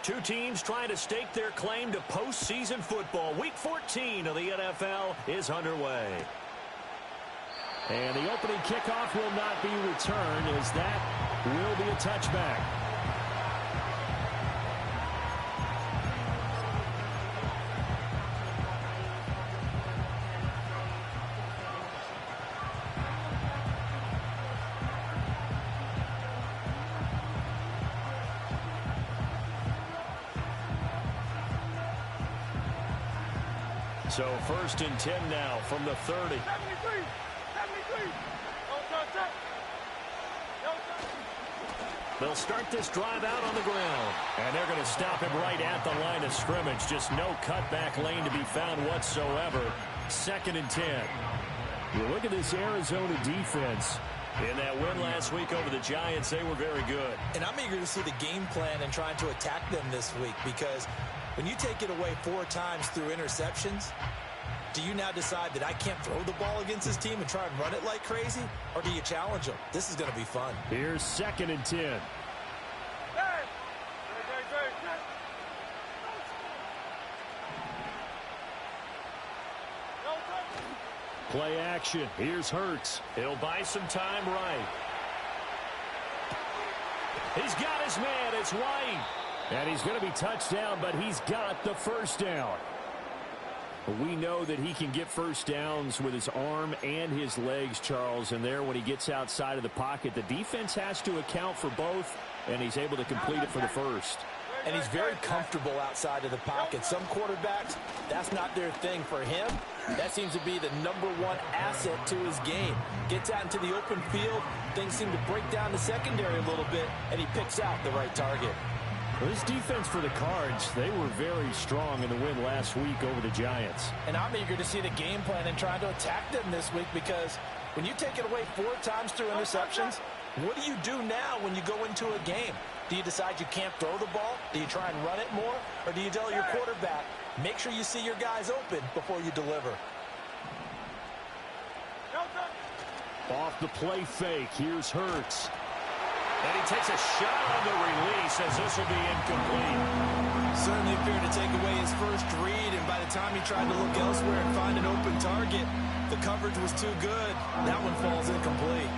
Two teams trying to stake their claim to postseason football. Week 14 of the NFL is underway. And the opening kickoff will not be returned, as that will be a touchback. So 1st and 10 now from the 30. They'll start this drive out on the ground. And they're going to stop him right at the line of scrimmage. Just no cutback lane to be found whatsoever. 2nd and 10. You look at this Arizona defense. In that win last week over the Giants, they were very good. And I'm eager to see the game plan and trying to attack them this week, because when you take it away 4 times through interceptions, do you now decide that I can't throw the ball against this team and try and run it like crazy? Or do you challenge them? This is going to be fun. Here's 2nd and 10. Play action. Here's Hurts. He'll buy some time right. He's got his man. It's White. And he's going to be touched down, but he's got the first down. We know that he can get first downs with his arm and his legs, Charles. And there, when he gets outside of the pocket, the defense has to account for both, and he's able to complete it for the first. And he's very comfortable outside of the pocket. Some quarterbacks, that's not their thing. For him, that seems to be the #1 asset to his game. Gets out into the open field, things seem to break down the secondary a little bit, and he picks out the right target. Well, this defense for the Cards, they were very strong in the win last week over the Giants. And I'm eager to see the game plan and trying to attack them this week, because when you take it away 4 times through interceptions, what do you do now when you go into a game? Do you decide you can't throw the ball? Do you try and run it more? Or do you tell your quarterback, make sure you see your guys open before you deliver? Off the play fake, here's Hurts. And he takes a shot on the release, as this will be incomplete. Certainly appeared to take away his first read, and by the time he tried to look elsewhere and find an open target, the coverage was too good. That one falls incomplete.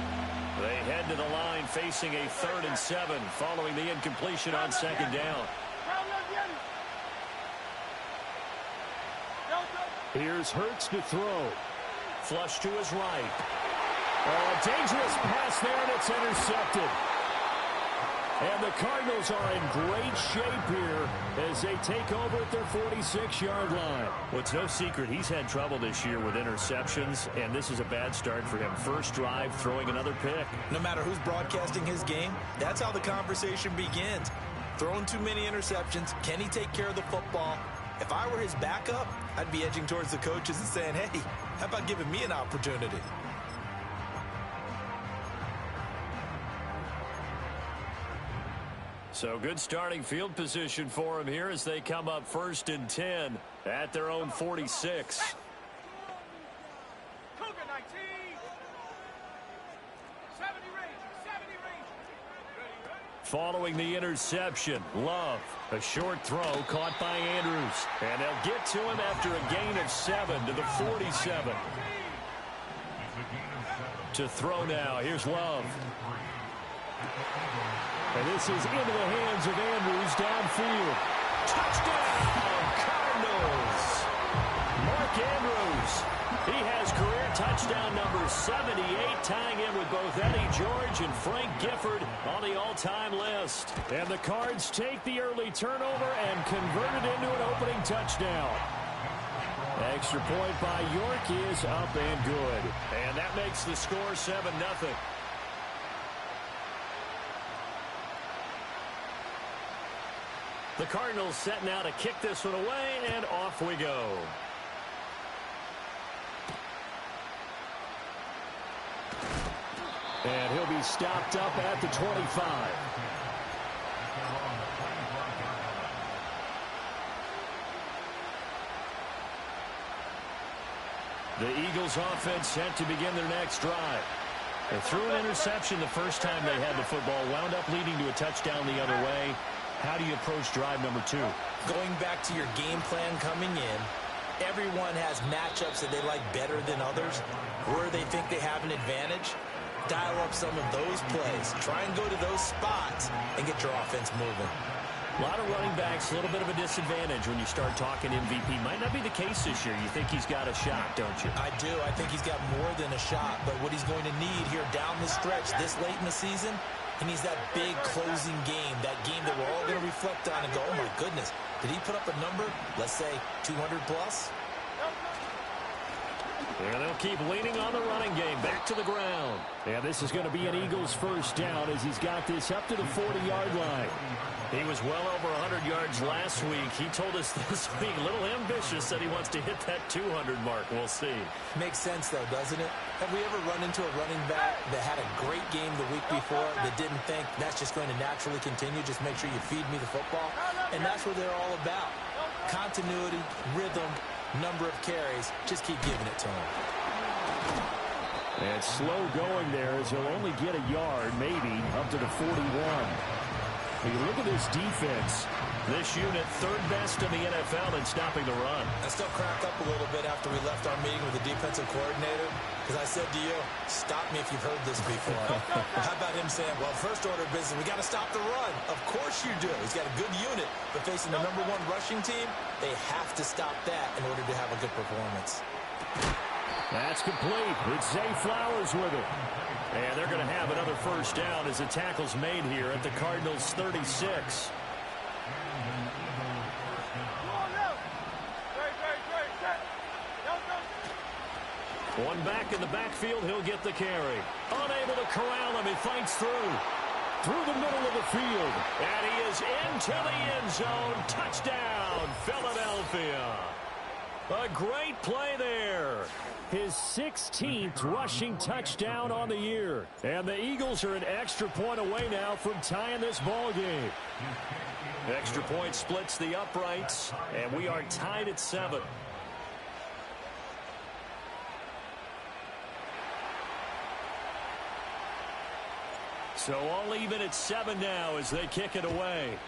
They head to the line facing a 3rd and 7 following the incompletion on 2nd down. Here's Hurts to throw. Flush to his right. Oh, a dangerous pass there, and it's intercepted. And the Cardinals are in great shape here as they take over at their 46-yard line. Well, it's no secret he's had trouble this year with interceptions, and this is a bad start for him. First drive, throwing another pick. No matter who's broadcasting his game, that's how the conversation begins. Throwing too many interceptions, can he take care of the football? If I were his backup, I'd be edging towards the coaches and saying, hey, how about giving me an opportunity? So good starting field position for him here as they come up 1st and 10 at their own 46. Following the interception, Love, a short throw caught by Andrews. And they'll get to him after a gain of 7 to the 47. To throw now, here's Love. And this is into the hands of Andrews downfield. Touchdown, Cardinals! Mark Andrews, he has career touchdown number 78, tying in with both Eddie George and Frank Gifford on the all-time list. And the Cards take the early turnover and convert it into an opening touchdown. Extra point by York is up and good. And that makes the score 7-0. The Cardinals set now to kick this one away, and off we go. And he'll be stopped up at the 25. The Eagles offense set to begin their next drive. They threw an interception the first time they had the football, wound up leading to a touchdown the other way. How do you approach drive number 2? Going back to your game plan coming in, everyone has matchups that they like better than others, where they think they have an advantage. Dial up some of those plays. Try and go to those spots and get your offense moving. A lot of running backs, a little bit of a disadvantage when you start talking MVP. Might not be the case this year. You think he's got a shot, don't you? I do. I think he's got more than a shot. But what he's going to need here down the stretch this late in the season, he needs that big closing game, that game that we're all going to reflect on and go, oh, my goodness, did he put up a number, let's say, 200 plus? And they'll keep leaning on the running game. Back to the ground. And this is going to be an Eagles first down as he's got this up to the 40-yard line. He was well over 100 yards last week. He told us this week, a little ambitious, that he wants to hit that 200 mark. We'll see. Makes sense, though, doesn't it? Have we ever run into a running back that had a great game the week before that didn't think that's just going to naturally continue? Just make sure you feed me the football. And that's what they're all about. Continuity, rhythm, number of carries. Just keep giving it to him. And slow going there as he'll only get a yard, maybe, up to the 41. You look at this defense. This unit, third best in the NFL in stopping the run. I still crack up a little bit after we left our meeting with the defensive coordinator, because I said to you, stop me if you've heard this before. How about him saying, well, first order of business, we got to stop the run. Of course you do. He's got a good unit, but facing the #1 rushing team, they have to stop that in order to have a good performance. That's complete. It's Zay Flowers with it. And they're going to have another first down as the tackle's made here at the Cardinals' 36. One back in the backfield, he'll get the carry. Unable to corral him, he fights through the middle of the field. And he is into the end zone. Touchdown, Philadelphia. A great play there. His 16th rushing touchdown on the year. And the Eagles are an extra point away now from tying this ball game. Extra point splits the uprights, and we are tied at 7. So all even at 7 now as they kick it away.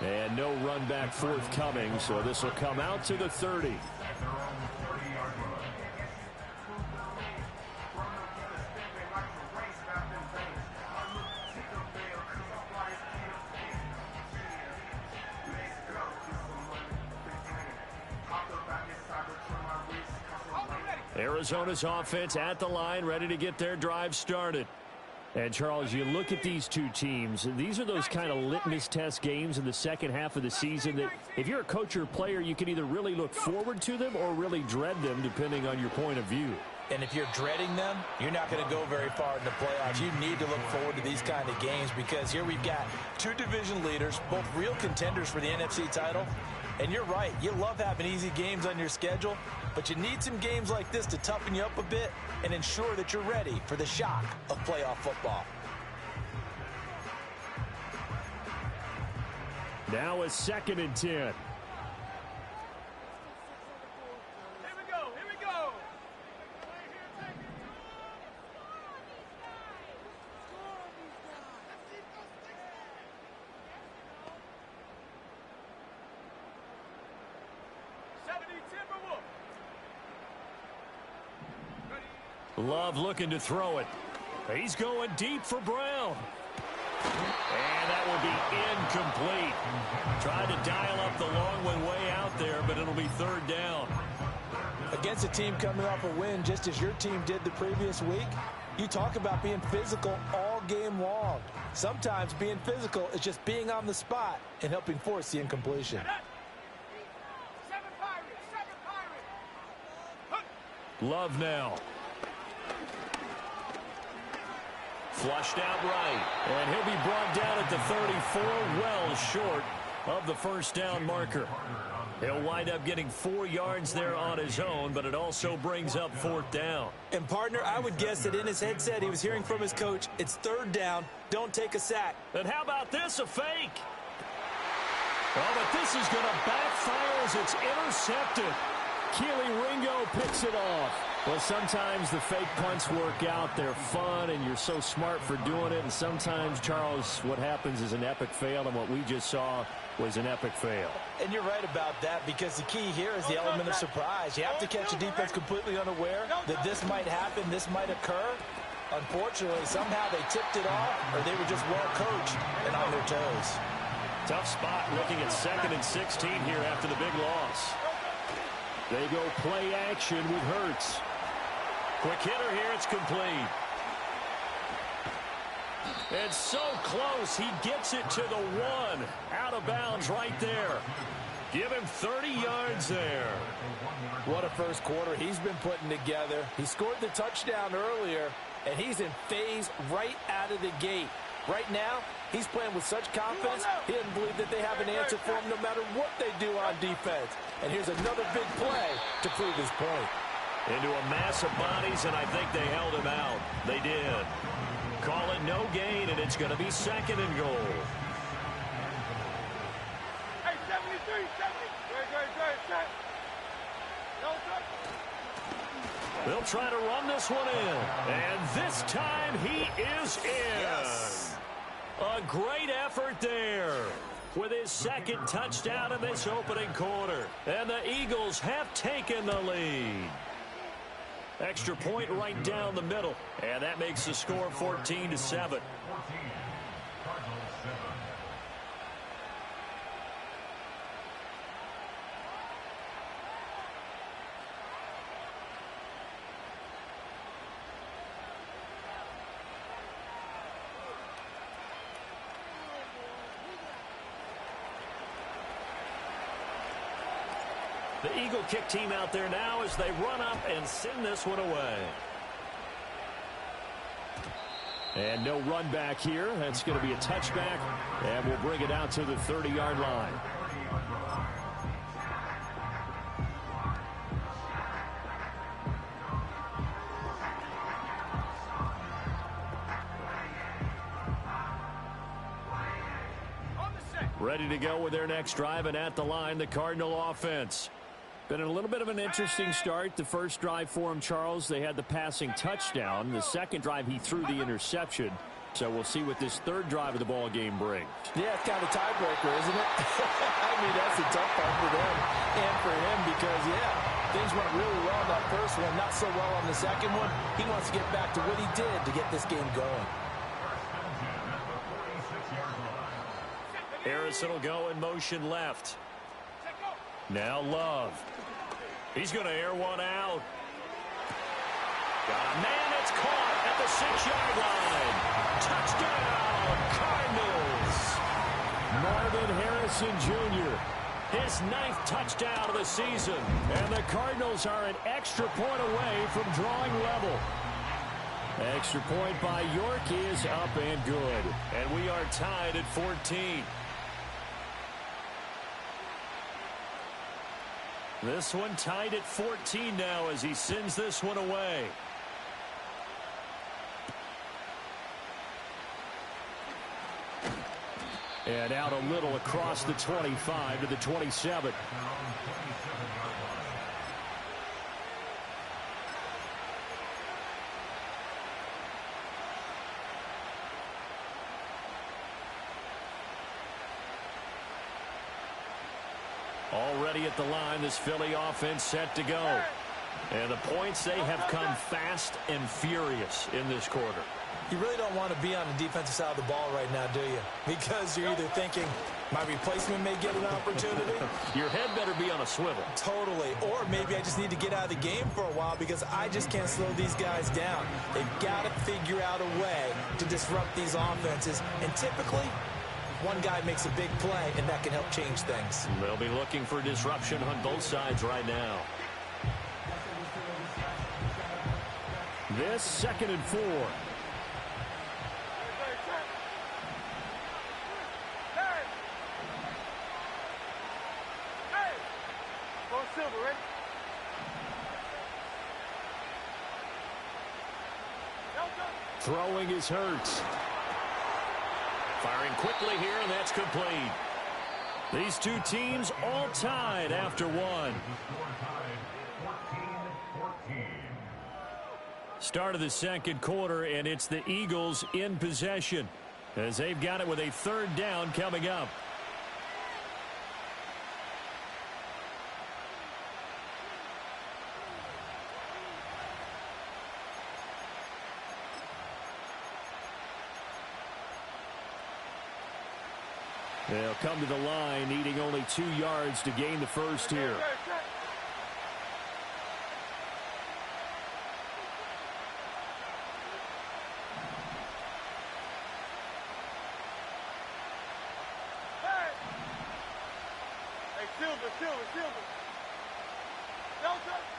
And no run back forthcoming, so this will come out to the 30. Arizona's offense at the line, ready to get their drive started. And, Charles, you look at these two teams, these are those kind of litmus test games in the second half of the season that if you're a coach or a player, you can either really look forward to them or really dread them, depending on your point of view. And if you're dreading them, you're not going to go very far in the playoffs. You need to look forward to these kind of games because here we've got two division leaders, both real contenders for the NFC title. And you're right, you love having easy games on your schedule, but you need some games like this to toughen you up a bit and ensure that you're ready for the shock of playoff football. Now a 2nd and 10. Here we go. Here we go. 70 Timberwolves. Love looking to throw it. He's going deep for Brown. And that will be incomplete. Tried to dial up the long one way out there, but it'll be 3rd down. Against a team coming off a win just as your team did the previous week, you talk about being physical all game long. Sometimes being physical is just being on the spot and helping force the incompletion. Love now. Flushed out right. And he'll be brought down at the 34, well short of the first down marker. He'll wind up getting 4 yards there on his own, but it also brings up 4th down. And, partner, I would guess that in his headset he was hearing from his coach, it's 3rd down, don't take a sack. And how about this, a fake? Oh, but this is going to backfire as it's intercepted. Keely Ringo picks it off. Well, sometimes the fake punts work out. They're fun, and you're so smart for doing it. And sometimes, Charles, what happens is an epic fail, and what we just saw was an epic fail. And you're right about that, because the key here is the element of surprise. You have to catch a defense completely unaware that this might happen, this might occur. Unfortunately, somehow they tipped it off, or they were just well coached and on their toes. Tough spot looking at 2nd and 16 here after the big loss. They go play action with Hurts. Quick hitter here, it's complete. It's so close, he gets it to the 1. Out of bounds right there. Give him 30 yards there. What a first quarter he's been putting together. He scored the touchdown earlier, and he's in phase right out of the gate. Right now, he's playing with such confidence, he doesn't believe that they have an answer for him no matter what they do on defense. And here's another big play to prove his point. Into a mass of bodies, and I think they held him out. They did. Call it no gain, and it's going to be 2nd and goal. Hey, 73, 70. Great. They'll try to run this one in. And this time he is in. Yes. A great effort there with his 2nd touchdown in this opening quarter. And the Eagles have taken the lead. Extra point right down the middle. And that makes the score 14-7. The Eagle kick team out there now as they run up and send this one away. And no run back here. That's going to be a touchback, and we'll bring it out to the 30-yard line. Ready to go with their next drive, and at the line, the Cardinal offense. Been a little bit of an interesting start. The first drive for him, Charles, they had the passing touchdown. The second drive, he threw the interception. So we'll see what this third drive of the ball game brings. Yeah, it's kind of a tiebreaker, isn't it? I mean, that's a tough part for them and for him because, yeah, things went really well on that first one, not so well on the second one. He wants to get back to what he did to get this game going. Harrison will go in motion left. Now Love. He's going to air one out. Got a man that's caught at the 6-yard line. Touchdown, Cardinals. Marvin Harrison Jr., his 9th touchdown of the season. And the Cardinals are an extra point away from drawing level. Extra point by York is up and good. And we are tied at 14. This one tied at 14 now as he sends this one away. And out a little across the 25 to the 27. Already at the line, this Philly offense set to go. And the points, they have come fast and furious in this quarter. You really don't want to be on the defensive side of the ball right now, do you? Because you're either thinking, my replacement may get an opportunity. Your head better be on a swivel. Totally. Or maybe I just need to get out of the game for a while because I just can't slow these guys down. They've got to figure out a way to disrupt these offenses. And typically, one guy makes a big play, and that can help change things. They'll be looking for disruption on both sides right now. This 2nd and 4. Throwing is Hurts. Firing quickly here, and that's complete. These two teams all tied after one. Start of the second quarter, and it's the Eagles in possession as they've got it with a third down coming up. They'll come to the line, needing only 2 yards to gain the first here.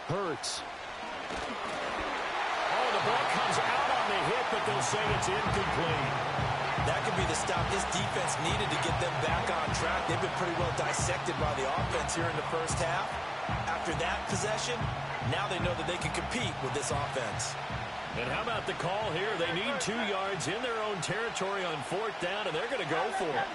Hurts. Oh, the ball comes out on the hit, but they'll say it's incomplete. That could be the stop this defense needed to get them back on track. They've been pretty well dissected by the offense here in the first half. After that possession, now they know that they can compete with this offense. And how about the call here? They need 2 yards in their own territory on 4th down, and they're going to go for it.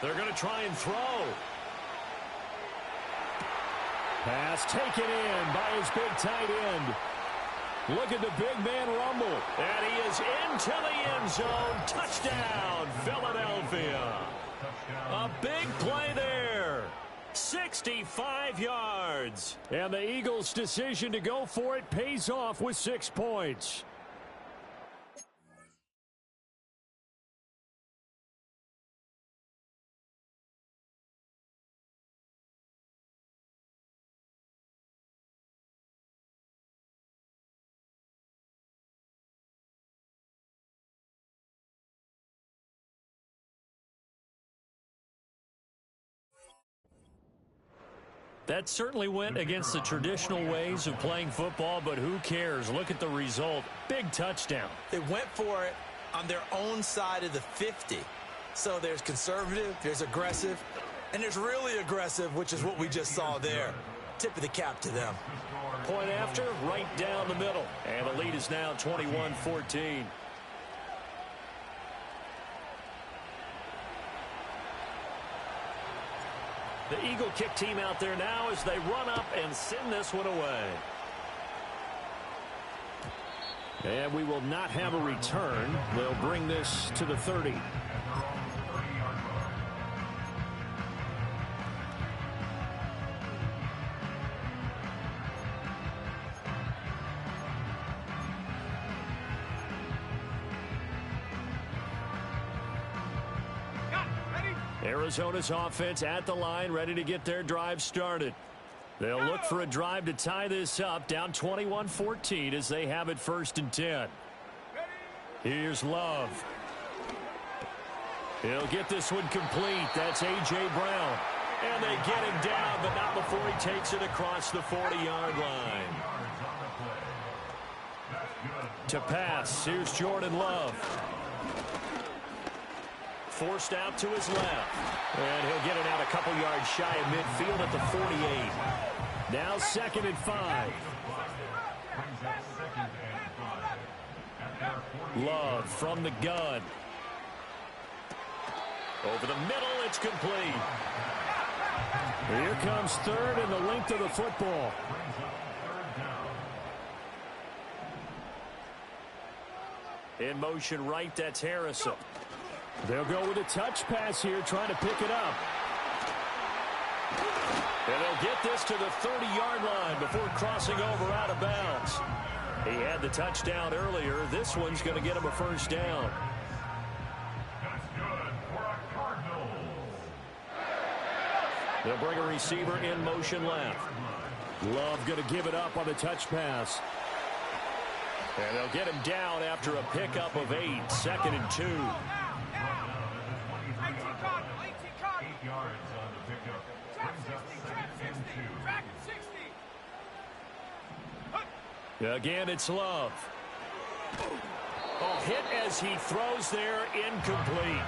They're going to try and throw. Pass taken in by his big tight end. Look at the big man rumble. And he is into the end zone. Touchdown, Philadelphia. A big play there. 65 yards. And the Eagles' decision to go for it pays off with 6 points. That certainly went against the traditional ways of playing football, but who cares? Look at the result. Big touchdown. They went for it on their own side of the 50. So there's conservative, there's aggressive, and there's really aggressive, which is what we just saw there. Tip of the cap to them. Point after, right down the middle. And the lead is now 21-14. The Eagle kick team out there now as they run up and send this one away. And we will not have a return. They'll bring this to the 30. Arizona's offense at the line, ready to get their drive started. They'll look for a drive to tie this up, down 21-14 as they have it 1st and 10. Here's Love. He'll get this one complete. That's A.J. Brown. And they get him down, but not before he takes it across the 40-yard line. To pass, here's Jordan Love. Forced out to his left. And he'll get it out a couple yards shy of midfield at the 48. Now 2nd and 5. Love from the gun. Over the middle, it's complete. Here comes 3rd and the length of the football. In motion right, that's Harrison. They'll go with a touch pass here, trying to pick it up. And they'll get this to the 30-yard line before crossing over out of bounds. He had the touchdown earlier. This one's going to get him a 1st down. That's good for a Cardinals. They'll bring a receiver in motion left. Love going to give it up on the touch pass. And they'll get him down after a pickup of 8, 2nd and 2. 8 yards on the pickup. Brings up 2nd and 2. Again, it's Love. Oh, hit as he throws there, incomplete.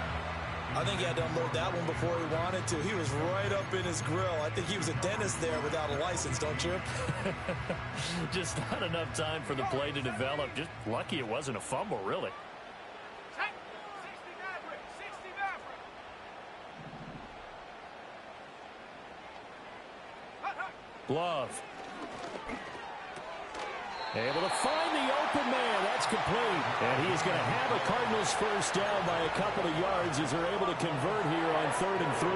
I think he had to unload that one before he wanted to. He was right up in his grill. I think he was a dentist there without a license, don't you? Just not enough time for the play to develop. Just lucky it wasn't a fumble, really. Love. Able to find the open man. That's complete. And he's going to have a Cardinals first down by a couple of yards as they're able to convert here on 3rd and 3.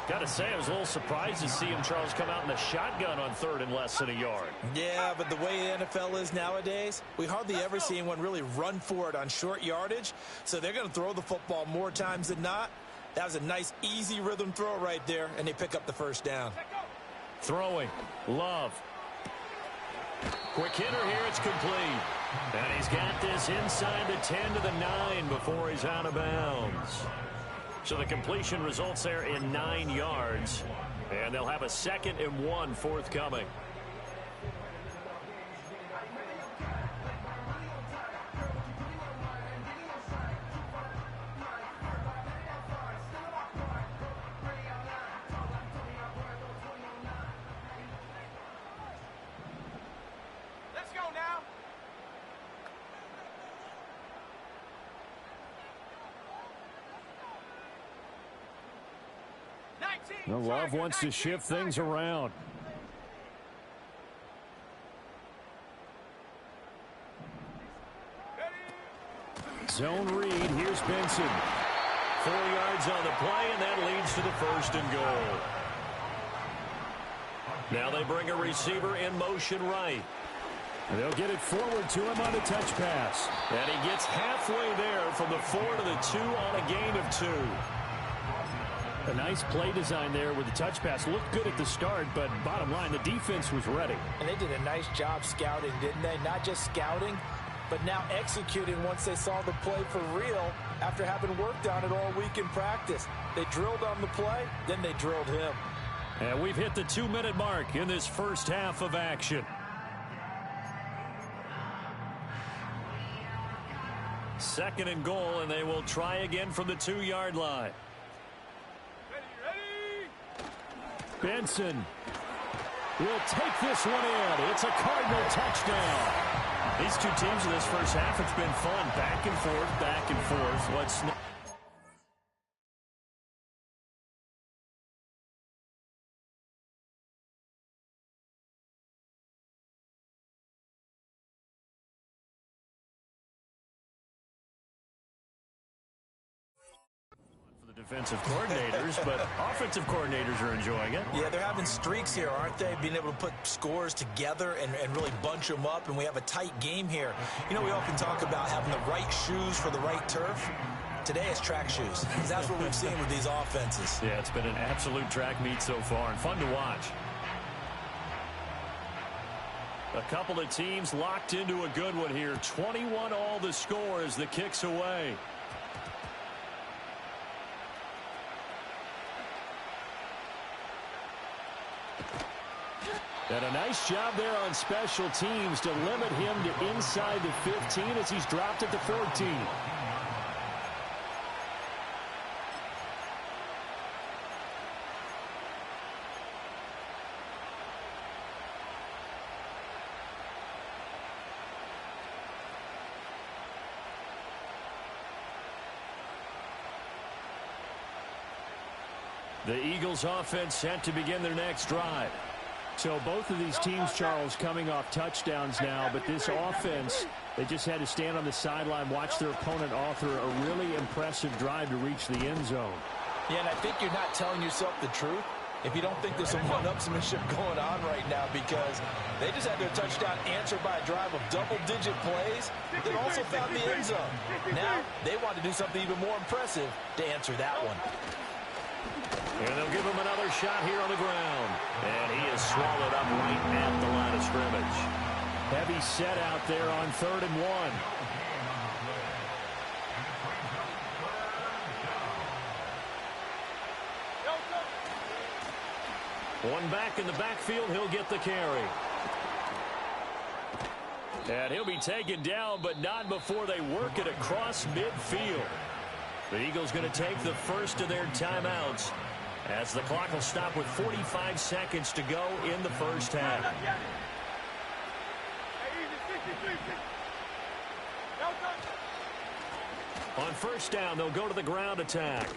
Got to say, I was a little surprised to see him, Charles, come out in the shotgun on 3rd and less than a yard. Yeah, but the way the NFL is nowadays, we hardly ever see anyone really run for it on short yardage. So they're going to throw the football more times than not. That was a nice, easy rhythm throw right there, and they pick up the first down. Throwing. Love. Quick hitter here. It's complete. And he's got this inside the 10 to the 9 before he's out of bounds. So the completion results there in 9 yards. And they'll have a 2nd and 1 forthcoming. Love wants to shift things around. Zone read. Here's Benson. 4 yards on the play, and that leads to the 1st and goal. Now they bring a receiver in motion right. And they'll get it forward to him on a touch pass. And he gets halfway there from the 4 to the 2 on a gain of 2. A nice play design there with the touch pass. Looked good at the start, but bottom line, the defense was ready. And they did a nice job scouting, didn't they? Not just scouting, but now executing once they saw the play for real after having worked on it all week in practice. They drilled on the play, then they drilled him. And we've hit the 2-minute mark in this first half of action. 2nd and goal, and they will try again from the 2-yard line. Benson will take this one in. It's a Cardinal touchdown. These two teams in this first half, it's been fun. Back and forth, back and forth. What's defensive coordinators, but offensive coordinators are enjoying it. Yeah, they're having streaks here, aren't they? Being able to put scores together and really bunch them up, and we have a tight game here. You know, we often talk about having the right shoes for the right turf. Today it's track shoes. That's what we've seen with these offenses. Yeah, it's been an absolute track meet so far, and fun to watch. A couple of teams locked into a good one here. 21 all the score as the kick's away. And a nice job there on special teams to limit him to inside the 15 as he's dropped at the 14. The Eagles offense set to begin their next drive. So both of these teams, Charles, coming off touchdowns now, but this offense, they just had to stand on the sideline, watch their opponent author a really impressive drive to reach the end zone. Yeah, and I think you're not telling yourself the truth if you don't think there's some one-upsmanship going on right now, because they just had their touchdown answered by a drive of double-digit plays that also found the end zone. Now they want to do something even more impressive to answer that one. And they'll give him another shot here on the ground. And he is swallowed up right at the line of scrimmage. Heavy set out there on 3rd and 1. One back in the backfield. He'll get the carry. And he'll be taken down, but not before they work it across midfield. The Eagles going to take the first of their timeouts as the clock will stop with 45 seconds to go in the first half. On first down, they'll go to the ground attack.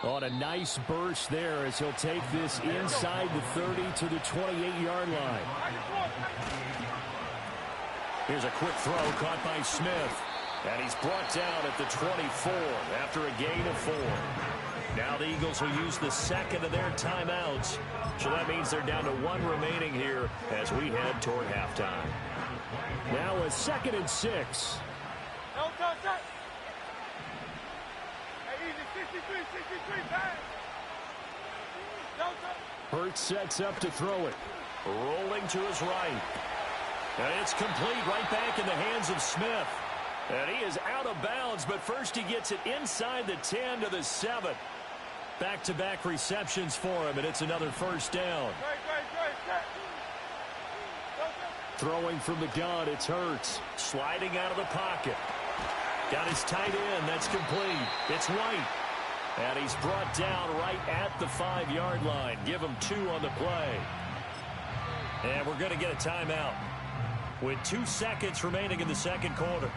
On a nice burst there as he'll take this inside the 30 to the 28-yard line. Here's a quick throw caught by Smith. And he's brought down at the 24 after a gain of 4. Now the Eagles will use the second of their timeouts. So that means they're down to 1 remaining here as we head toward halftime. Now a 2nd and 6. Hurts sets up to throw it. Rolling to his right. And it's complete right back in the hands of Smith. And he is out of bounds, but first he gets it inside the 10 to the 7. Back-to-back receptions for him, and it's another first down. Throwing from the gun, it's Hurts. Sliding out of the pocket. Got his tight end, that's complete. It's White. And he's brought down right at the 5-yard line. Give him 2 on the play. And we're going to get a timeout with 2 seconds remaining in the second quarter.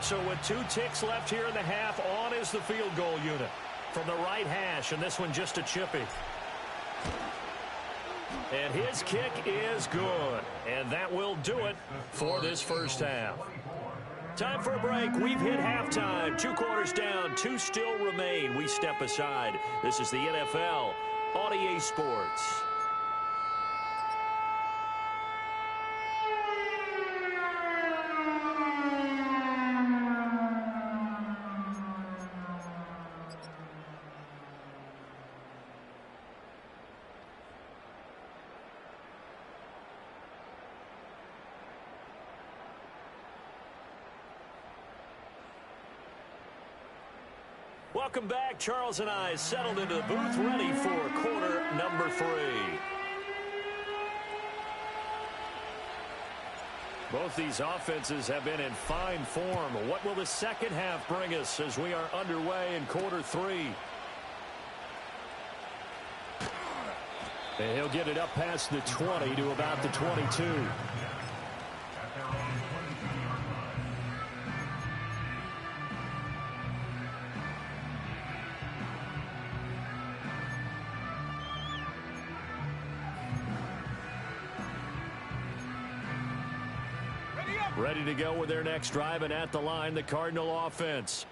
So with 2 ticks left here in the half, on is the field goal unit from the right hash, and this one just a chippy. And his kick is good, and that will do it for this first half. Time for a break. We've hit halftime. 2 quarters down, 2 still remain. We step aside. This is the NFL on EA Sports. Welcome back. Charles and I settled into the booth, ready for quarter number 3. Both these offenses have been in fine form. What will the second half bring us as we are underway in quarter 3? And he'll get it up past the 20 to about the 22. Ready to go with their next drive, and at the line, the Cardinal offense.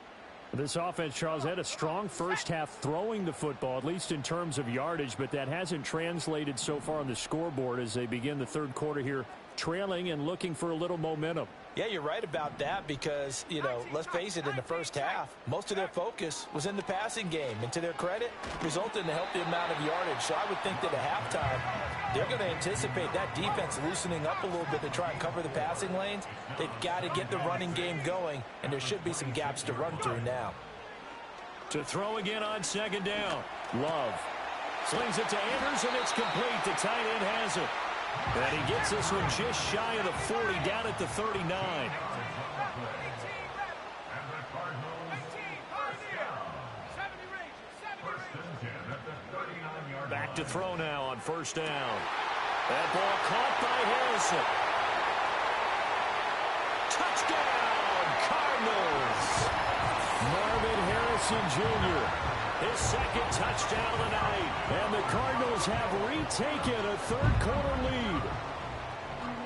This offense, Charles, had a strong first half throwing the football, at least in terms of yardage, but that hasn't translated so far on the scoreboard as they begin the third quarter here, trailing and looking for a little momentum. Yeah, you're right about that because, you know, let's face it, in the first half, most of their focus was in the passing game. And to their credit, resulted in a healthy amount of yardage. So I would think that at halftime, they're going to anticipate that defense loosening up a little bit to try and cover the passing lanes. They've got to get the running game going, and there should be some gaps to run through now. To throw again on second down. Love slings it to Andrews, and it's complete. The tight end has it. And he gets this one just shy of the 40, down at the 39. Back to throw now on first down. That ball caught by Harrison. Touchdown, Cardinals. Marvin Harrison Jr., his second touchdown of the night. And the Cardinals have retaken a third-quarter lead.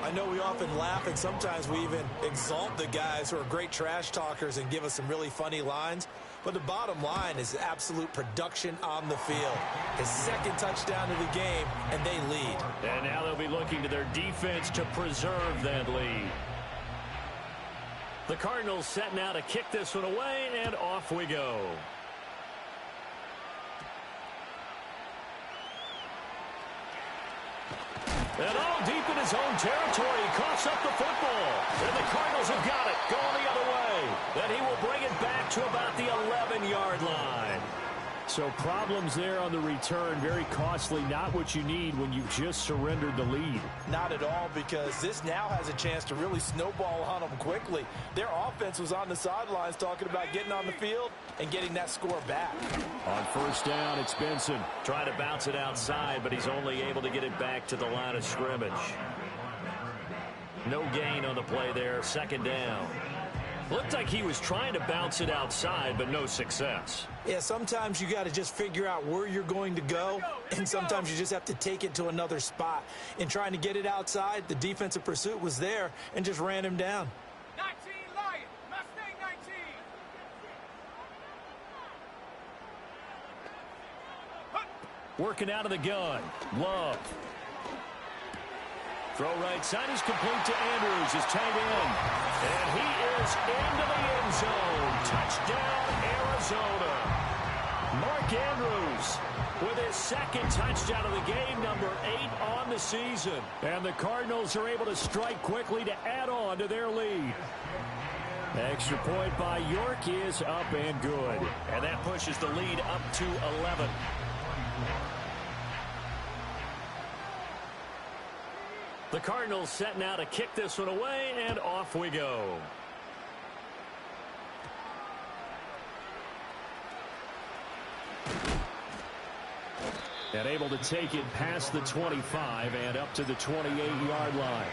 I know we often laugh and sometimes we even exalt the guys who are great trash talkers and give us some really funny lines. But the bottom line is absolute production on the field. His second touchdown of the game, and they lead. And now they'll be looking to their defense to preserve that lead. The Cardinals set now to kick this one away, and off we go. And all deep in his own territory. He coughs up the football. And the Cardinals have got it, going the other way. Then he will bring it back to about the 11-yard line. So problems there on the return, very costly, not what you need when you've just surrendered the lead. Not at all, because this now has a chance to really snowball on them quickly. Their offense was on the sidelines talking about getting on the field and getting that score back. On first down, it's Benson. Trying to bounce it outside, but he's only able to get it back to the line of scrimmage. No gain on the play there, second down. Looked like he was trying to bounce it outside, but no success. Yeah, sometimes you got to just figure out where you're going to go, and sometimes you just have to take it to another spot. In trying to get it outside, the defensive pursuit was there and just ran him down. 19, Lion. Mustang 19. Working out of the gun. Love. Throw right side is complete to Andrews, his tight end. And he is into the end zone. Touchdown, Arizona. Mark Andrews with his second touchdown of the game, number 8 on the season. And the Cardinals are able to strike quickly to add on to their lead. Extra point by York is up and good. And that pushes the lead up to 11. The Cardinals set now to kick this one away, and off we go. And able to take it past the 25 and up to the 28-yard line.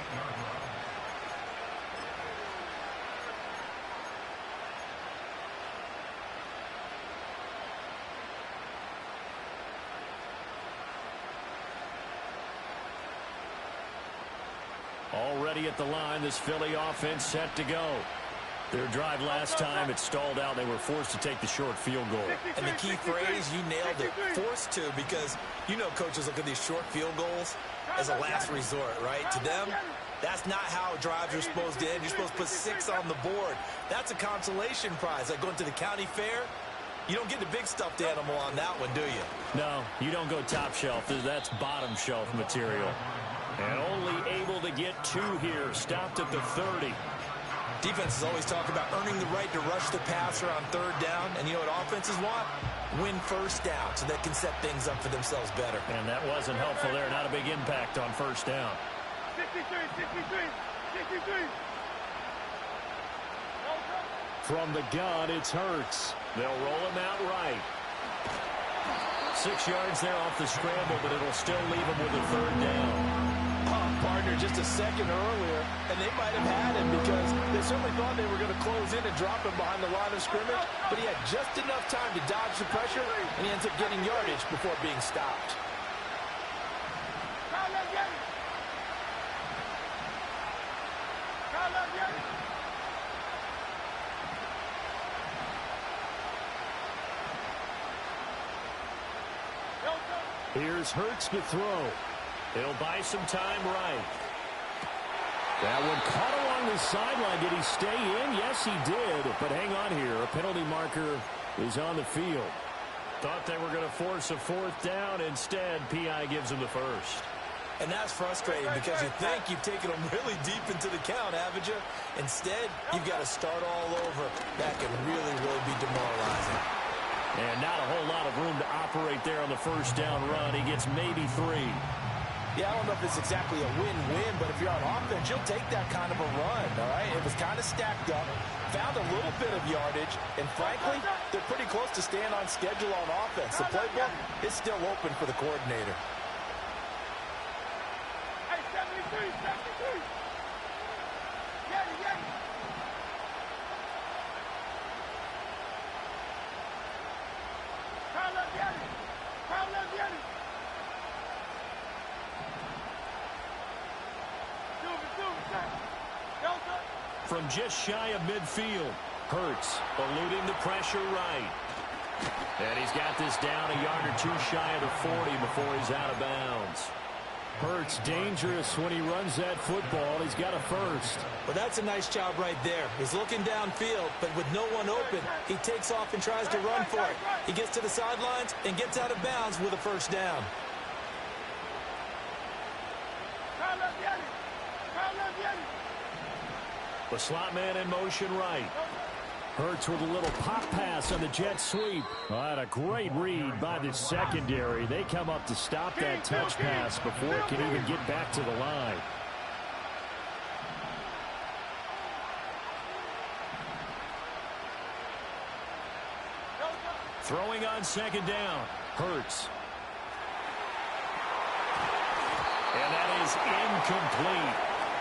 Already at the line, this Philly offense set to go. Their drive last time, it stalled out. They were forced to take the short field goal. And the key phrase, you nailed it, forced to, because you know coaches look at these short field goals as a last resort, right? To them, that's not how drives are supposed to end. You're supposed to put 6 on the board. That's a consolation prize, like going to the county fair. You don't get the big stuffed animal on that one, do you? No, you don't go top shelf. That's bottom shelf material. And only able to get 2 here. Stopped at the 30. Defenses always talk about earning the right to rush the passer on third down. And you know what offenses want? Win first down so they can set things up for themselves better. And that wasn't helpful there. Not a big impact on first down. 63. From the gun, it's Hurts. They'll roll him out right. 6 yards there off the scramble, but it'll still leave him with a third down. Partner just a second earlier, and they might have had him because they certainly thought they were going to close in and drop him behind the line of scrimmage, but he had just enough time to dodge the pressure, and he ends up getting yardage before being stopped. Here's Hurts to throw. He'll buy some time right. That one caught along the sideline. Did he stay in? Yes, he did. But hang on here. A penalty marker is on the field. Thought they were going to force a fourth down. Instead, P.I. gives him the first. And that's frustrating because you think you've taken them really deep into the count, haven't you? Instead, you've got to start all over. That can really, really be demoralizing. And not a whole lot of room to operate there on the first down run. He gets maybe 3. Yeah, I don't know if it's exactly a win-win, but if you're on offense, you'll take that kind of a run, all right? It was kind of stacked up, found a little bit of yardage, and frankly, they're pretty close to staying on schedule on offense. The playbook is still open for the coordinator. Hey, 73. Yeti. Carlos Yeti. From just shy of midfield, Hurts eluding the pressure right. And he's got this down a yard or 2 shy of the 40 before he's out of bounds. Hurts dangerous when he runs that football. He's got a first. Well, that's a nice job right there. He's looking downfield, but with no one open, he takes off and tries to run for it. He gets to the sidelines and gets out of bounds with a first down. Carlos Yeti. The slot man in motion right. Hurts with a little pop pass on the jet sweep. What a great read by the secondary. They come up to stop that touch pass before it can even get back to the line. Throwing on second down. Hurts. And that is incomplete.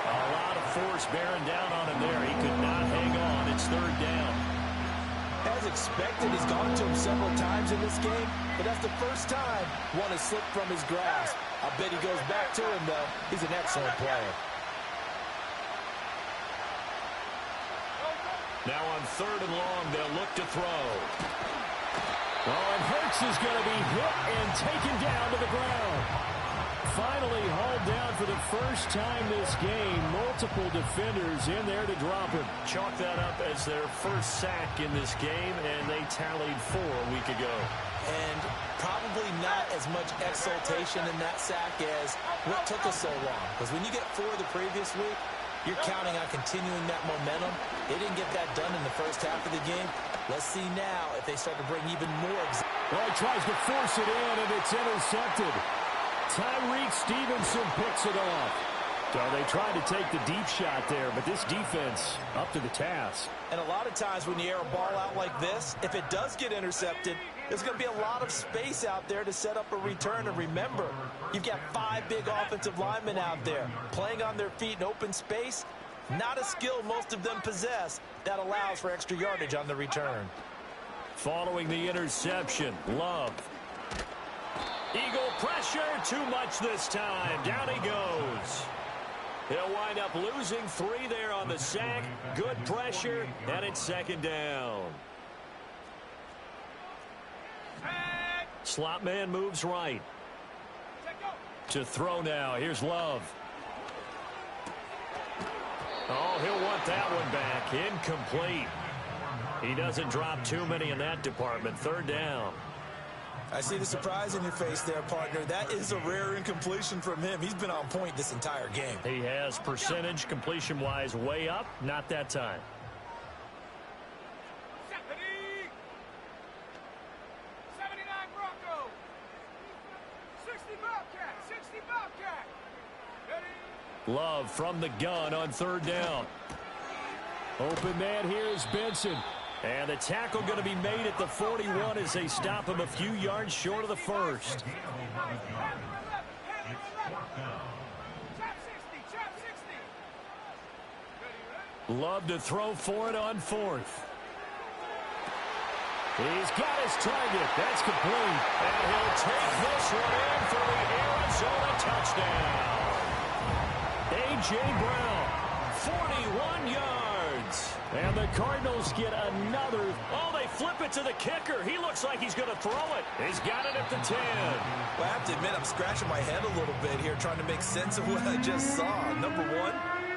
A lot of force bearing down on him there. He could not hang on. It's third down. As expected, he's gone to him several times in this game, but that's the first time one has slipped from his grasp. I bet he goes back to him, though. He's an excellent player. Now on third and long, they'll look to throw. Oh, and Hurts is going to be hit and taken down to the ground. Finally hauled down for the first time this game. Multiple defenders in there to drop him. Chalk that up as their first sack in this game, and they tallied 4 a week ago. And probably not as much exultation in that sack as what took us so long. Because when you get 4 the previous week, you're counting on continuing that momentum. They didn't get that done in the first half of the game. Let's see now if they start to bring even more. Well, he tries to force it in, and it's intercepted. Tyreek Stevenson picks it off. So they tried to take the deep shot there, but this defense up to the task. And a lot of times when you air a ball out like this, if it does get intercepted, there's going to be a lot of space out there to set up a return. And remember, you've got 5 big offensive linemen out there playing on their feet in open space. Not a skill most of them possess that allows for extra yardage on the return. Following the interception, Love. Eagle pressure, too much this time. Down he goes. He'll wind up losing 3 there on the sack. Good pressure, and it's second down. Slot man moves right. To throw now. Here's Love. Oh, he'll want that one back. Incomplete. He doesn't drop too many in that department. Third down. I see the surprise in your face there, partner. That is a rare incompletion from him. He's been on point this entire game. He has percentage completion-wise way up. Not that time. 79 Bronco. 60 Bobcat. 60 Bobcat. Love from the gun on third down. Open man here is Benson. And the tackle going to be made at the 41 as they stop him a few yards short of the first. Love to throw for it on fourth. He's got his target. That's complete. And he'll take this one in for the Arizona touchdown. A.J. Brown, 41 yards. And the Cardinals get another. Oh, they flip it to the kicker. He looks like he's going to throw it. He's got it at the 10. Well, I have to admit, I'm scratching my head a little bit here trying to make sense of what I just saw. Number 1,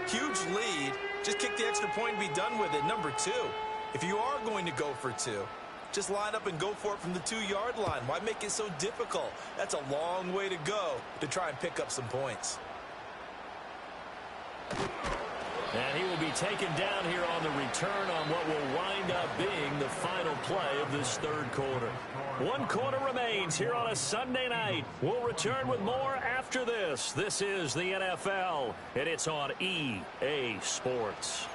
huge lead. Just kick the extra point and be done with it. Number 2, if you are going to go for 2, just line up and go for it from the 2-yard line. Why make it so difficult? That's a long way to go to try and pick up some points. And he will be taken down here on the return on what will wind up being the final play of this third quarter. 1 quarter remains here on a Sunday night. We'll return with more after this. This is the NFL, and it's on EA Sports.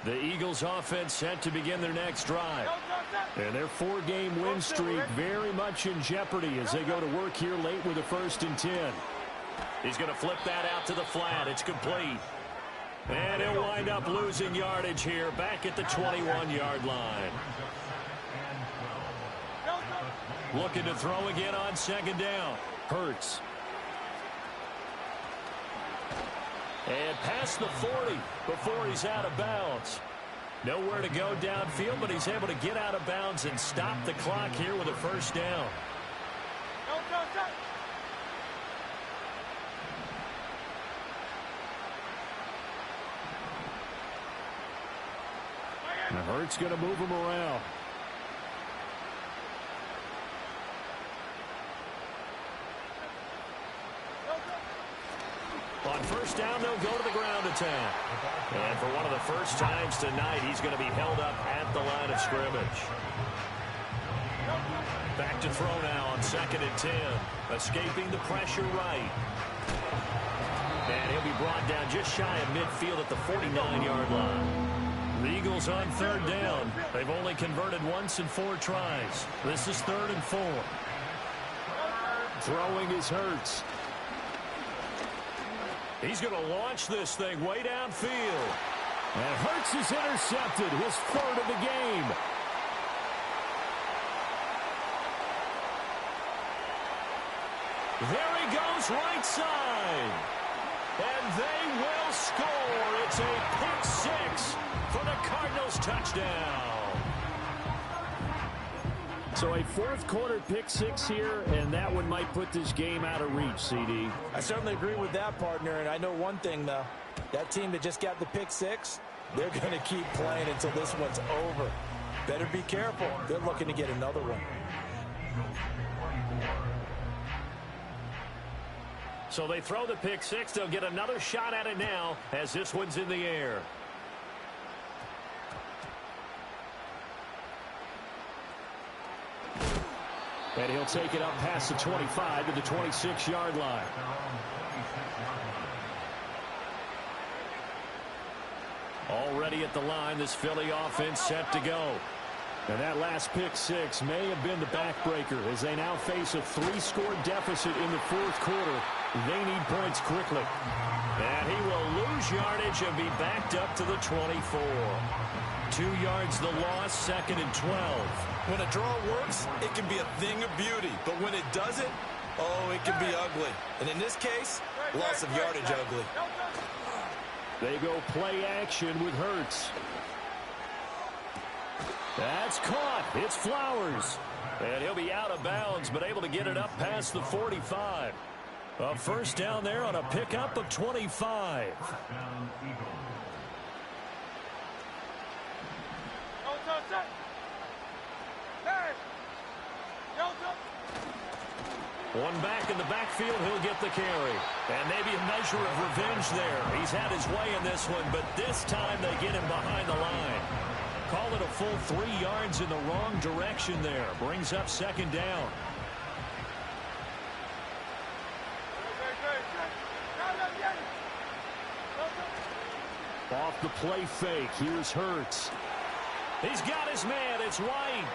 The Eagles offense set to begin their next drive. And their 4-game win streak very much in jeopardy as they go to work here late with a 1st and 10. He's going to flip that out to the flat. It's complete. And he'll wind up losing yardage here back at the 21-yard line. Looking to throw again on second down. Hurts. And past the 40 before he's out of bounds. Nowhere to go downfield, but he's able to get out of bounds and stop the clock here with a 1st down. And Hurts going to move him around. On first down, they'll go to the ground attack. And for one of the first times tonight, he's going to be held up at the line of scrimmage. Back to throw now on 2nd and 10. Escaping the pressure right. And he'll be brought down just shy of midfield at the 49-yard line. The Eagles on 3rd down. They've only converted once in 4 tries. This is 3rd and 4. Throwing is Hurts. He's going to launch this thing way downfield. And Hurts is intercepted, his 3rd of the game. There he goes, right side. And they will score. It's a pick 6 for the Cardinals touchdown. So a 4th quarter pick 6 here, and that one might put this game out of reach, CD. I certainly agree with that, partner, and I know one thing, though. That team that just got the pick 6, they're going to keep playing until this one's over. Better be careful. They're looking to get another one. So they throw the pick 6. They'll get another shot at it now as this one's in the air. And he'll take it up past the 25 to the 26-yard line. Already at the line, this Philly offense set to go. And that last pick 6 may have been the backbreaker as they now face a 3-score deficit in the 4th quarter. They need points quickly. And he will lose yardage and be backed up to the 24. 2 yards the loss, 2nd and 12. When a draw works, it can be a thing of beauty. But when it doesn't, oh, it can be ugly. And in this case, loss of yardage ugly. They go play action with Hurts. That's caught. It's Flowers. And he'll be out of bounds, but able to get it up past the 45. A first down there on a pickup of 25. One back in the backfield, he'll get the carry. And maybe a measure of revenge there. He's had his way in this one, but this time they get him behind the line. Call it a full 3 yards in the wrong direction there. Brings up 2nd down. Off the play fake, here's Hurts. He's got his man, it's White.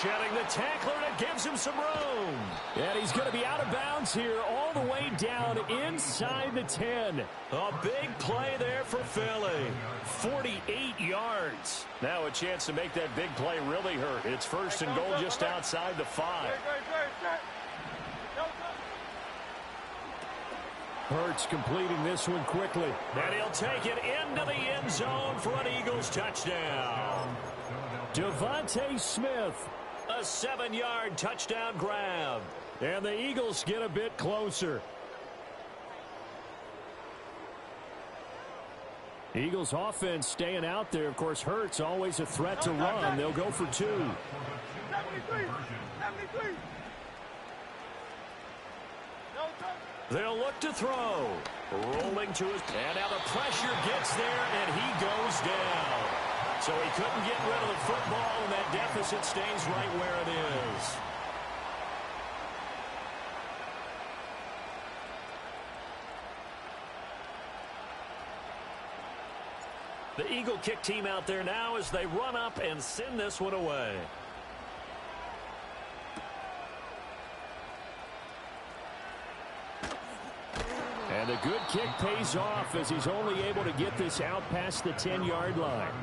Shedding the tackler, and it gives him some room. And he's going to be out of bounds here all the way down inside the 10. A big play there for Philly. 48 yards. Now a chance to make that big play really hurt. It's 1st and goal just outside the 5. Hurts completing this one quickly. And he'll take it into the end zone for an Eagles touchdown. Devontae Smith, a 7-yard touchdown grab. And the Eagles get a bit closer. Eagles offense staying out there. Of course, Hurts always a threat to run. They'll go for 2. 73. They'll look to throw. Rolling to his... And now the pressure gets there, and he goes down. So he couldn't get rid of the football, and that deficit stays right where it is. The Eagle kick team out there now as they run up and send this one away. And a good kick pays off as he's only able to get this out past the 10-yard line.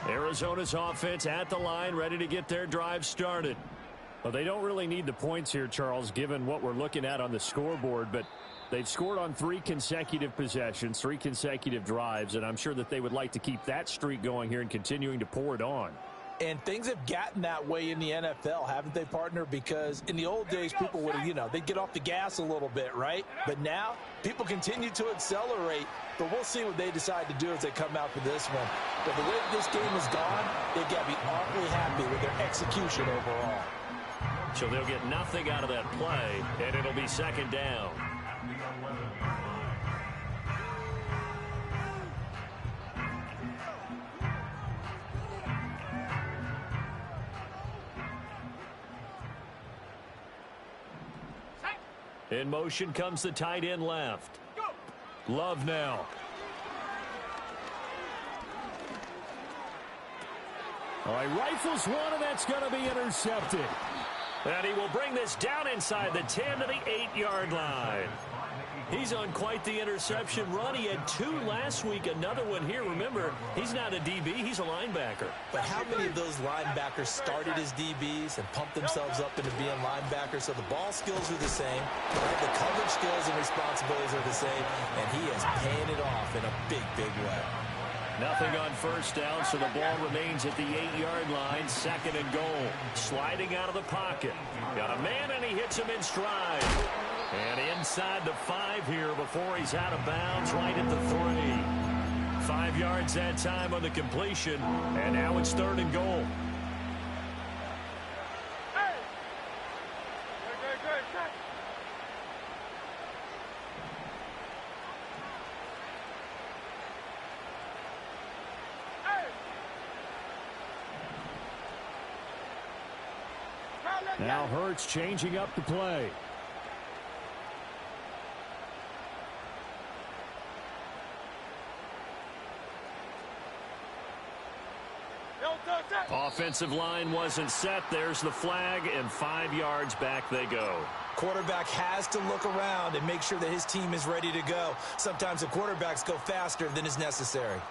Arizona's offense at the line, ready to get their drive started. Well, they don't really need the points here, Charles, given what we're looking at on the scoreboard, but They've scored on 3 consecutive possessions, 3 consecutive drives, and I'm sure that they would like to keep that streak going here and continuing to pour it on. And things have gotten that way in the NFL, haven't they, partner? Because in the old days, people would, they'd get off the gas a little bit, right? But now, people continue to accelerate. But we'll see what they decide to do as they come out for this one. But the way this game has gone, they've got to be awfully happy with their execution overall. So they'll get nothing out of that play, and it'll be second down. In motion comes the tight end left. Love now. All right, rifles one, and that's going to be intercepted. And he will bring this down inside the 10 to the 8-yard line. He's on quite the interception run. He had 2 last week, another one here. Remember, he's not a DB, he's a linebacker. But how many of those linebackers started as DBs and pumped themselves up into being linebackers? So the ball skills are the same, right? The coverage skills and responsibilities are the same, and he is paying it off in a big, big way. Nothing on first down, so the ball remains at the 8-yard line, second and goal. Sliding out of the pocket. Got a man, and he hits him in stride. And inside the 5 here before he's out of bounds, right at the 3. 5 yards that time on the completion, and now it's third and goal. Now Hurts changing up the play. Offensive line wasn't set. There's the flag, and 5 yards back they go. Quarterback has to look around and make sure that his team is ready to go. Sometimes the quarterbacks go faster than is necessary.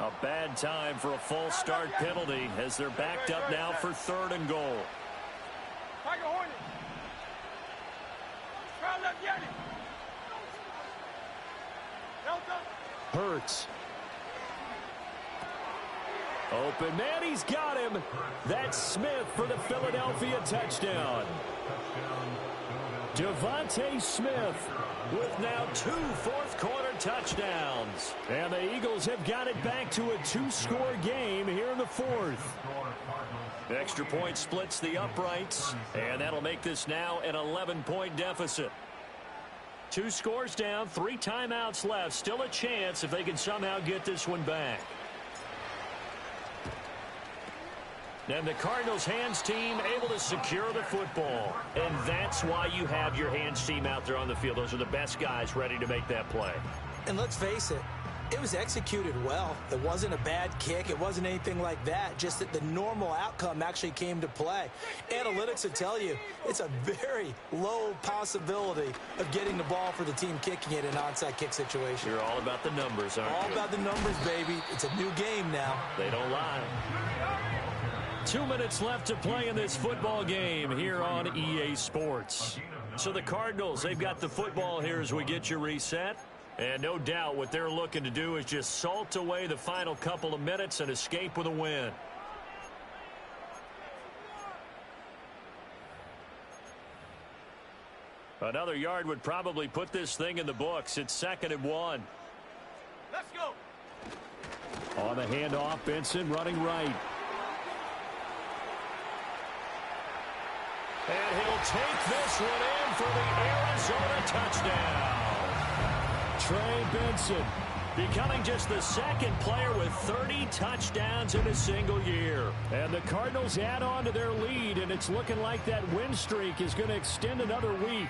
A bad time for a false start penalty as they're backed up now for third and goal. Hurts. Open man, he's got him. That's Smith for the Philadelphia touchdown. Devontae Smith with now 2 fourth-quarter touchdowns. And the Eagles have got it back to a 2-score game here in the 4th. Extra point splits the uprights, and that'll make this now an 11-point deficit. 2 scores down, 3 timeouts left. Still a chance if they can somehow get this one back. And the Cardinals' hands team able to secure the football. And that's why you have your hands team out there on the field. Those are the best guys ready to make that play. And let's face it, it was executed well. It wasn't a bad kick. It wasn't anything like that. Just that the normal outcome actually came to play. Analytics will tell you it's a very low possibility of getting the ball for the team kicking it in an onside kick situation. You're all about the numbers, aren't you? All about the numbers, baby. It's a new game now. They don't lie. 2 minutes left to play in this football game here on EA Sports. So the Cardinals, they've got the football here as we get you reset. And no doubt what they're looking to do is just salt away the final couple of minutes and escape with a win. Another yard would probably put this thing in the books. It's 2nd and 1. Let's go. On the handoff, Benson running right. And he'll take this one in for the Arizona touchdown. Trey Benson becoming just the 2nd player with 30 touchdowns in a single year. And the Cardinals add on to their lead, and it's looking like that win streak is going to extend another week.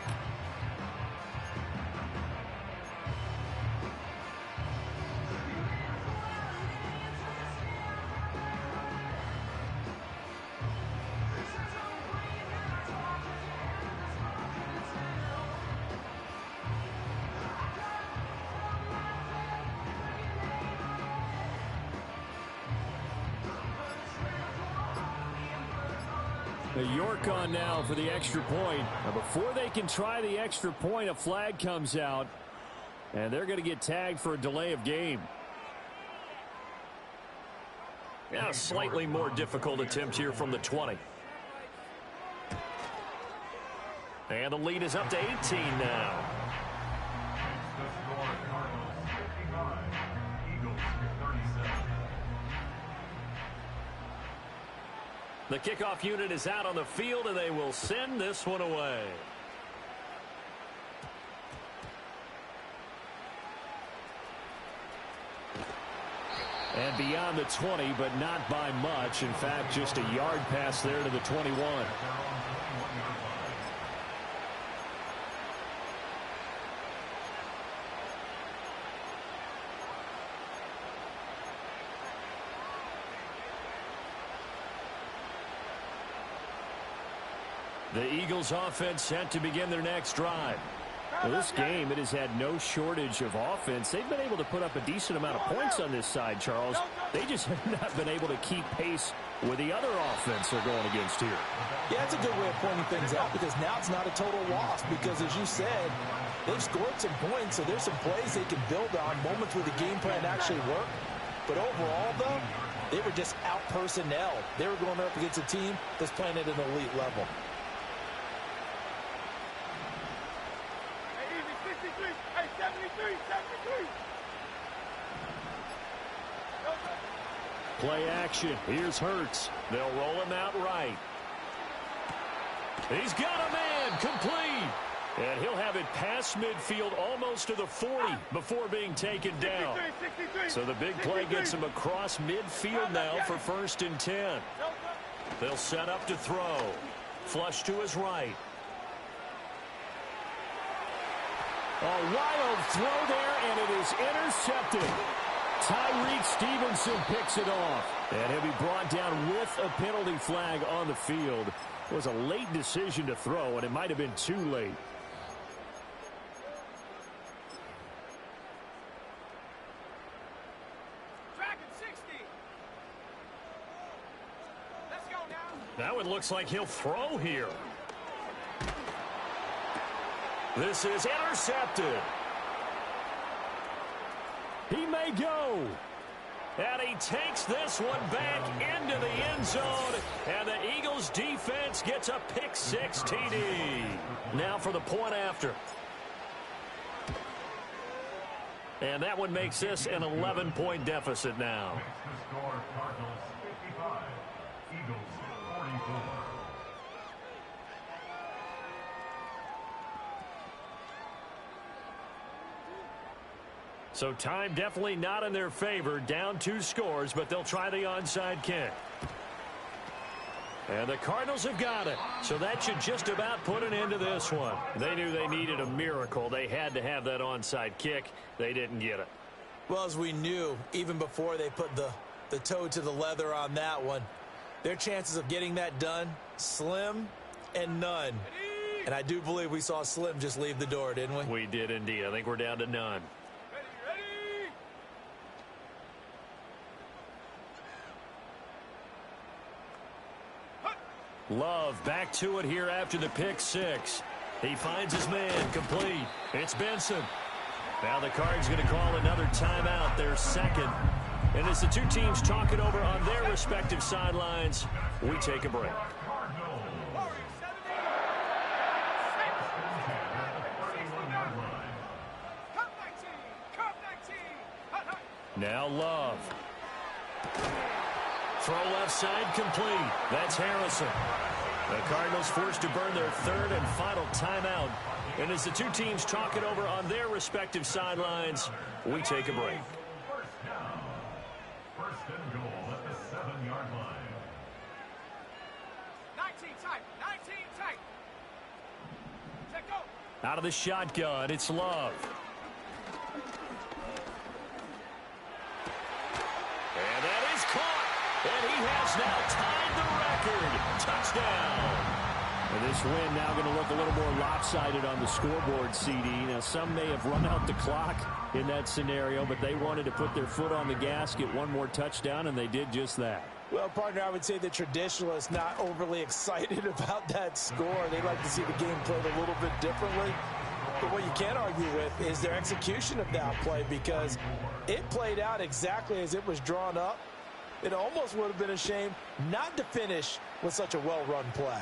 The York on now for the extra point. Now before they can try the extra point, a flag comes out, and they're going to get tagged for a delay of game. Yeah, a slightly more difficult attempt here from the 20. And the lead is up to 18 now. The kickoff unit is out on the field, and they will send this one away. And beyond the 20, but not by much. In fact, just a yard pass there to the 21. The Eagles offense set to begin their next drive. Well, this game, it has had no shortage of offense. They've been able to put up a decent amount of points on this side, Charles. They just have not been able to keep pace with the other offense they're going against here. Yeah, it's a good way of pointing things out because now it's not a total loss because, as you said, they've scored some points, so there's some plays they can build on, moments where the game plan actually worked. But overall, though, they were just out-personnel. They were going up against a team that's playing at an elite level. Play action. Here's Hurts. They'll roll him out right. He's got a man complete. And he'll have it past midfield almost to the 40 before being taken down. So the big play gets him across midfield now for 1st and 10. They'll set up to throw. Flush to his right. A wild throw there, and it is intercepted. Tyreek Stevenson picks it off. And he'll be brought down with a penalty flag on the field. It was a late decision to throw, and it might have been too late. That one looks like he'll throw here. This is intercepted. He may go. And he takes this one back into the end zone. And the Eagles defense gets a pick-6 TD. Now for the point after. And that one makes this an 11-point deficit now. Makes the score Cardinals 55, Eagles 44. So time definitely not in their favor. Down 2 scores, but they'll try the onside kick. And the Cardinals have got it. So that should just about put an end to this one. They knew they needed a miracle. They had to have that onside kick. They didn't get it. Well, as we knew, even before they put the toe to the leather on that one, their chances of getting that done, slim and none. And I do believe we saw Slim just leave the door, didn't we? We did indeed. I think we're down to none. Love back to it here after the pick-6. He finds his man complete. It's Benson. Now the Cards going to call another timeout, their second. And as the two teams talk it over on their respective sidelines, we take a break. Now Love. Throw left side complete. That's Harrison. The Cardinals forced to burn their third and final timeout. And as the two teams talk it over on their respective sidelines, we take a break. First down. First and goal at the 7-yard line. 19 tight. 19 tight. Let go. Out of the shotgun, it's Love. And that is caught. And he has now tied the record. Touchdown. And this win now going to look a little more lopsided on the scoreboard, CD. Now, some may have run out the clock in that scenario, but they wanted to put their foot on the gas, get one more touchdown, and they did just that. Well, partner, I would say the traditionalists not overly excited about that score. They like to see the game played a little bit differently. But what you can't argue with is their execution of that play, because it played out exactly as it was drawn up. It almost would have been a shame not to finish with such a well-run play.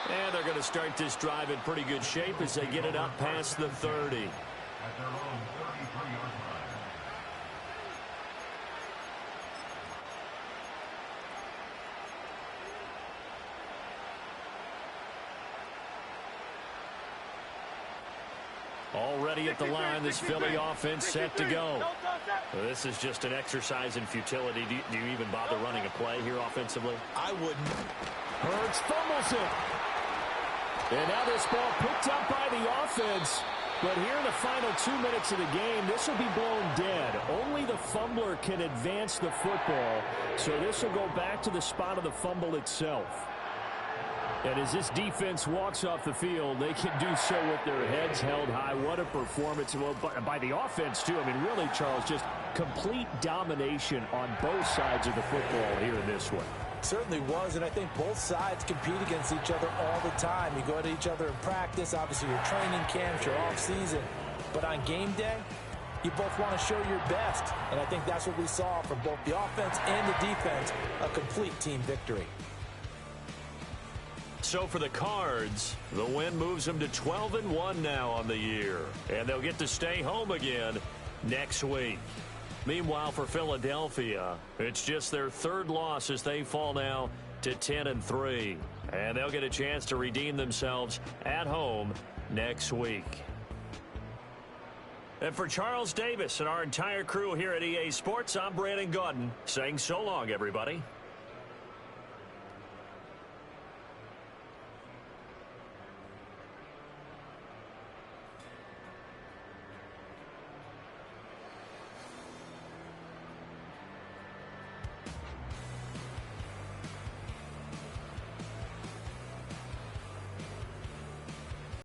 And they're going to start this drive in pretty good shape as they get it up past the 30. At their own 33-yard line. Already at the line, this Philly offense set to go. Well, this is just an exercise in futility. Do you even bother running a play here offensively? I wouldn't. Hurts fumbles it. And now this ball picked up by the offense. But here in the final 2 minutes of the game, this will be blown dead. Only the fumbler can advance the football. So this will go back to the spot of the fumble itself. And as this defense walks off the field, they can do so with their heads held high. What a performance. Well, by the offense, too. I mean, really, Charles, just complete domination on both sides of the football here in this one. Certainly was, and I think both sides compete against each other all the time. You go at each other in practice, obviously your training camps, your off-season. But on game day, you both want to show your best. And I think that's what we saw from both the offense and the defense, a complete team victory. So for the Cards, the win moves them to 12-1 now on the year. And they'll get to stay home again next week. Meanwhile, for Philadelphia, it's just their third loss as they fall now to 10-3. And they'll get a chance to redeem themselves at home next week. And for Charles Davis and our entire crew here at EA Sports, I'm Brandon Gaudin saying so long, everybody.